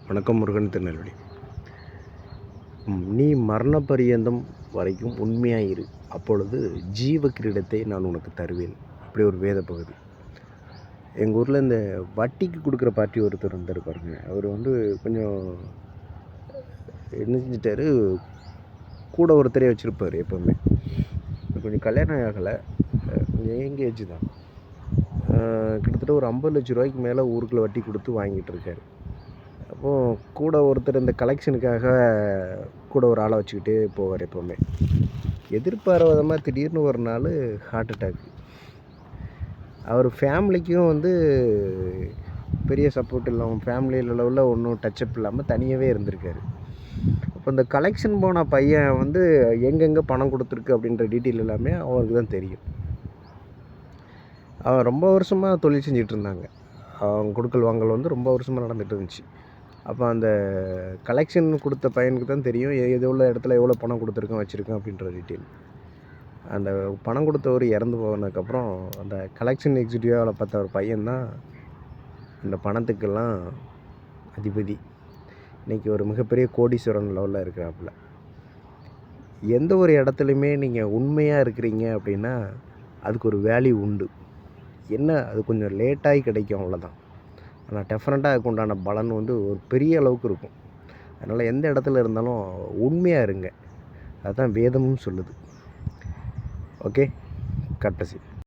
வணக்கம். முருகன், திருநெல்வேலி. நீ மரண பரியந்தம் வரைக்கும் உண்மையாயிரு, அப்பொழுது ஜீவ கிரீடத்தை நான் உனக்கு தருவேன். இப்படி ஒரு வேத பகுதி. எங்கள் ஊரில் இந்த வட்டிக்கு கொடுக்குற பார்ட்டி ஒருத்தர் இருந்தார் பாருங்க. அவர் கொஞ்சம் என்ன செஞ்சிட்டாரு, கூட ஒருத்தரே வச்சுருப்பார் எப்போவுமே. கொஞ்சம் கல்யாணம் ஆகலை, கொஞ்சம் ஏஜ் தான். கிட்டத்தட்ட ஒரு 50 லட்ச ரூபாய்க்கு மேலே ஊருக்குள்ளே வட்டி கொடுத்து வாங்கிட்டு இருக்காரு. அப்போது கூட ஒருத்தர் இந்த கலெக்ஷனுக்காக கூட ஒரு ஆளை வச்சுக்கிட்டே போவார் எப்போவுமே. எதிர்பாராதமாக திடீர்னு ஒரு நாள் ஹார்ட் அட்டாக்கு. அவர் ஃபேமிலிக்கும் பெரிய சப்போர்ட் இல்லாமல், ஃபேமிலி லெவலில் ஒன்றும் டச்சப் இல்லாமல் தனியாகவே இருந்திருக்காரு. அப்போ இந்த கலெக்ஷன் போன பையன் எங்கெங்கே பணம் கொடுத்துருக்கு அப்படின்ற டீட்டெயில் எல்லாமே அவருக்கு தான் தெரியும். அவன் ரொம்ப வருஷமாக தொழில் செஞ்சிகிட்டு இருந்தாங்க. அவங்க கொடுக்கல் வாங்கல் ரொம்ப வருஷமாக நடந்துகிட்டு இருந்துச்சு. அப்போ அந்த கலெக்ஷன் கொடுத்த பையனுக்கு தான் தெரியும் எது உள்ள இடத்துல எவ்வளோ பணம் கொடுத்துருக்கோம் வச்சுருக்கோம் அப்படின்ற டீட்டெயில். அந்த பணம் கொடுத்தவர் இறந்து போனதுக்கப்புறம் அந்த கலெக்ஷன் எக்ஸிக்யூட்டிவாக வேலை பார்த்த ஒரு பையன்தான் இந்த பணத்துக்கெல்லாம் அதிபதி. இன்றைக்கி ஒரு மிகப்பெரிய கோடீஸ்வரன் லெவலில் இருக்கிறாப்புல. எந்த ஒரு இடத்துலையுமே நீங்கள் உண்மையாக இருக்கிறீங்க அப்படின்னா அதுக்கு ஒரு வேல்யூ உண்டு. என்ன, அது கொஞ்சம் லேட்டாகி கிடைக்கும், அவ்வளோதான். ஆனால் டெஃபினட்டாக அதுக்கு உண்டான பலன் ஒரு பெரிய அளவுக்கு இருக்கும். அதனால் எந்த இடத்துல இருந்தாலும் உண்மையாக இருங்க. அதுதான் வேதமும் சொல்லுது. ஓகே, கட்டசி.